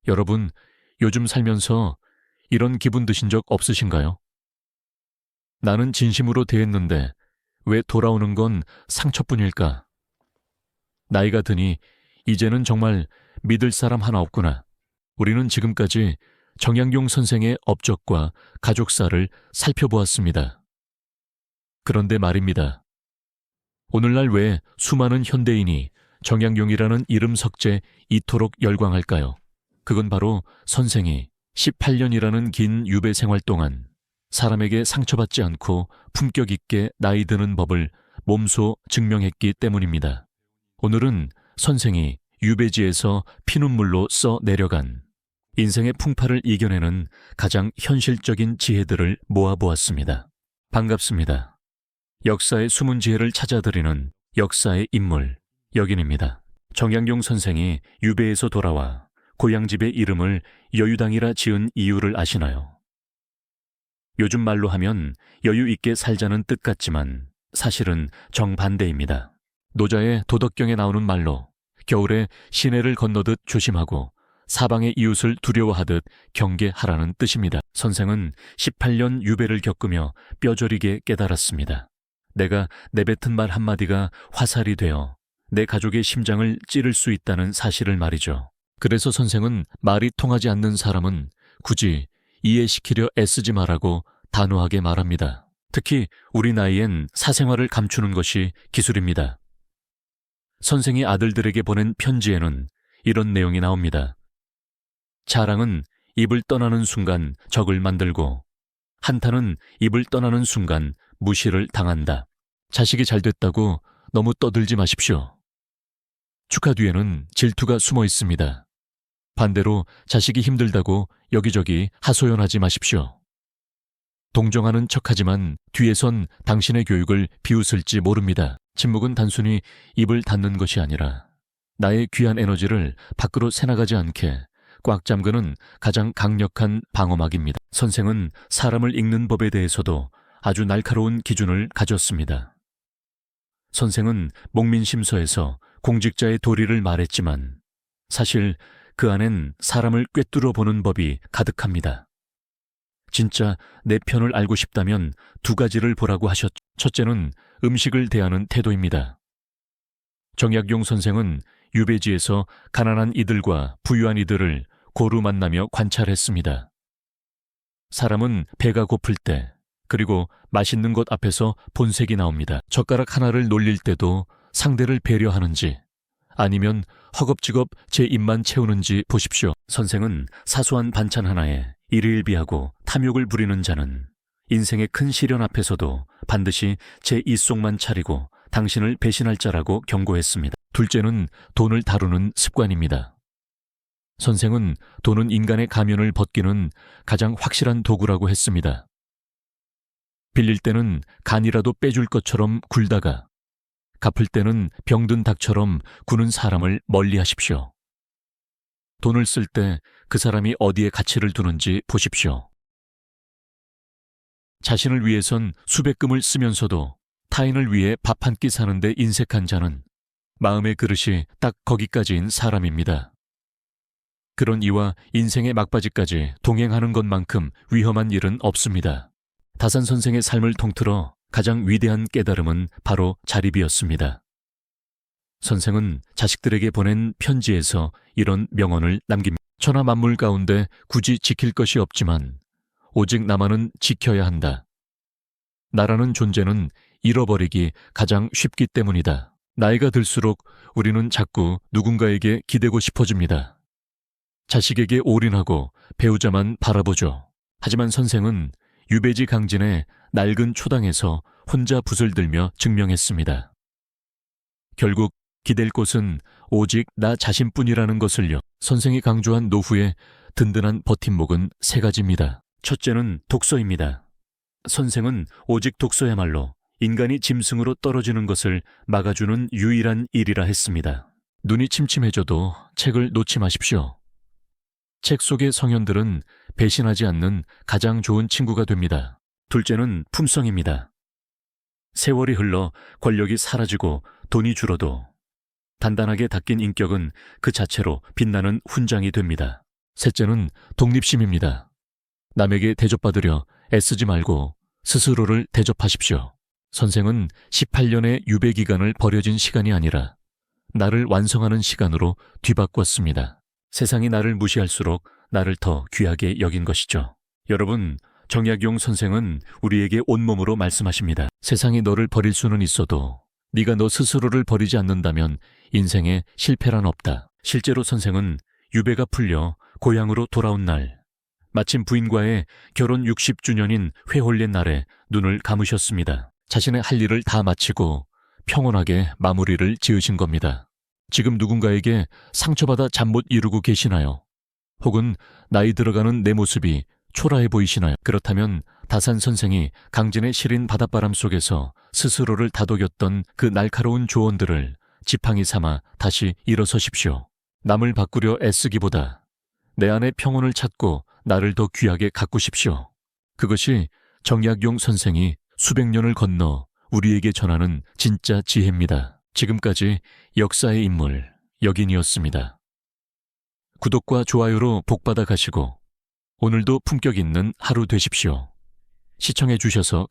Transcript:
여러분, 요즘 살면서 이런 기분 드신 적 없으신가요? 나는 진심으로 대했는데 왜 돌아오는 건 상처뿐일까? 나이가 드니 이제는 정말 믿을 사람 하나 없구나. 우리는 지금까지 정약용 선생의 업적과 가족사를 살펴보았습니다. 그런데 말입니다. 오늘날 왜 수많은 현대인이 정약용이라는 이름 석재 이토록 열광할까요? 그건 바로 선생이 18년이라는 긴 유배 생활 동안 사람에게 상처받지 않고 품격 있게 나이 드는 법을 몸소 증명했기 때문입니다. 오늘은 선생이 유배지에서 피눈물로 써 내려간 인생의 풍파를 이겨내는 가장 현실적인 지혜들을 모아보았습니다. 반갑습니다. 역사의 숨은 지혜를 찾아드리는 역사의 인물, 여긴입니다. 정약용 선생이 유배에서 돌아와 고향집의 이름을 여유당이라 지은 이유를 아시나요? 요즘 말로 하면 여유 있게 살자는 뜻 같지만 사실은 정반대입니다. 노자의 도덕경에 나오는 말로 겨울에 시내를 건너듯 조심하고 사방의 이웃을 두려워하듯 경계하라는 뜻입니다. 선생은 18년 유배를 겪으며 뼈저리게 깨달았습니다. 내가 내뱉은 말 한마디가 화살이 되어 내 가족의 심장을 찌를 수 있다는 사실을 말이죠. 그래서 선생은 말이 통하지 않는 사람은 굳이 이해시키려 애쓰지 말라고 단호하게 말합니다. 특히 우리 나이엔 사생활을 감추는 것이 기술입니다. 선생이 아들들에게 보낸 편지에는 이런 내용이 나옵니다. 자랑은 입을 떠나는 순간 적을 만들고 한탄은 입을 떠나는 순간 무시를 당한다. 자식이 잘 됐다고 너무 떠들지 마십시오. 축하 뒤에는 질투가 숨어 있습니다. 반대로 자식이 힘들다고 여기저기 하소연하지 마십시오. 동정하는 척하지만 뒤에선 당신의 교육을 비웃을지 모릅니다. 침묵은 단순히 입을 닫는 것이 아니라 나의 귀한 에너지를 밖으로 새나가지 않게 꽉 잠그는 가장 강력한 방어막입니다. 선생은 사람을 읽는 법에 대해서도 아주 날카로운 기준을 가졌습니다. 선생은 목민심서에서 공직자의 도리를 말했지만 사실 그 안엔 사람을 꿰뚫어 보는 법이 가득합니다. 진짜 내 편을 알고 싶다면 두 가지를 보라고 하셨죠. 첫째는 음식을 대하는 태도입니다. 정약용 선생은 유배지에서 가난한 이들과 부유한 이들을 고루 만나며 관찰했습니다. 사람은 배가 고플 때 그리고 맛있는 것 앞에서 본색이 나옵니다. 젓가락 하나를 놀릴 때도 상대를 배려하는지 아니면 허겁지겁 제 입만 채우는지 보십시오. 선생은 사소한 반찬 하나에 일일비하고 탐욕을 부리는 자는 인생의 큰 시련 앞에서도 반드시 제 입속만 차리고 당신을 배신할 자라고 경고했습니다. 둘째는 돈을 다루는 습관입니다. 선생은 돈은 인간의 가면을 벗기는 가장 확실한 도구라고 했습니다. 빌릴 때는 간이라도 빼줄 것처럼 굴다가 갚을 때는 병든 닭처럼 구는 사람을 멀리 하십시오. 돈을 쓸 때 그 사람이 어디에 가치를 두는지 보십시오. 자신을 위해선 수백금을 쓰면서도 타인을 위해 밥 한 끼 사는데 인색한 자는 마음의 그릇이 딱 거기까지인 사람입니다. 그런 이와 인생의 막바지까지 동행하는 것만큼 위험한 일은 없습니다. 다산 선생의 삶을 통틀어 가장 위대한 깨달음은 바로 자립이었습니다. 선생은 자식들에게 보낸 편지에서 이런 명언을 남깁니다. 천하 만물 가운데 굳이 지킬 것이 없지만 오직 나만은 지켜야 한다. 나라는 존재는 잃어버리기 가장 쉽기 때문이다. 나이가 들수록 우리는 자꾸 누군가에게 기대고 싶어집니다. 자식에게 올인하고 배우자만 바라보죠. 하지만 선생은 유배지 강진의 낡은 초당에서 혼자 붓을 들며 증명했습니다. 결국 기댈 곳은 오직 나 자신뿐이라는 것을요. 선생이 강조한 노후의 든든한 버팀목은 세 가지입니다. 첫째는 독서입니다. 선생은 오직 독서야말로 인간이 짐승으로 떨어지는 것을 막아주는 유일한 일이라 했습니다. 눈이 침침해져도 책을 놓지 마십시오. 책 속의 성현들은 배신하지 않는 가장 좋은 친구가 됩니다. 둘째는 품성입니다. 세월이 흘러 권력이 사라지고 돈이 줄어도 단단하게 닦인 인격은 그 자체로 빛나는 훈장이 됩니다. 셋째는 독립심입니다. 남에게 대접받으려 애쓰지 말고 스스로를 대접하십시오. 선생은 18년의 유배 기간을 버려진 시간이 아니라 나를 완성하는 시간으로 뒤바꿨습니다. 세상이 나를 무시할수록 나를 더 귀하게 여긴 것이죠. 여러분, 정약용 선생은 우리에게 온몸으로 말씀하십니다. 세상이 너를 버릴 수는 있어도 네가 너 스스로를 버리지 않는다면 인생에 실패란 없다. 실제로 선생은 유배가 풀려 고향으로 돌아온 날, 마침 부인과의 결혼 60주년인 회홀린 날에 눈을 감으셨습니다. 자신의 할 일을 다 마치고 평온하게 마무리를 지으신 겁니다. 지금 누군가에게 상처받아 잠 못 이루고 계시나요? 혹은 나이 들어가는 내 모습이 초라해 보이시나요? 그렇다면 다산 선생이 강진의 시린 바닷바람 속에서 스스로를 다독였던 그 날카로운 조언들을 지팡이 삼아 다시 일어서십시오. 남을 바꾸려 애쓰기보다 내 안의 평온을 찾고 나를 더 귀하게 가꾸십시오. 그것이 정약용 선생이 수백 년을 건너 우리에게 전하는 진짜 지혜입니다. 지금까지 역사의 인물 여긴이었습니다. 구독과 좋아요로 복받아 가시고 오늘도 품격 있는 하루 되십시오. 시청해 주셔서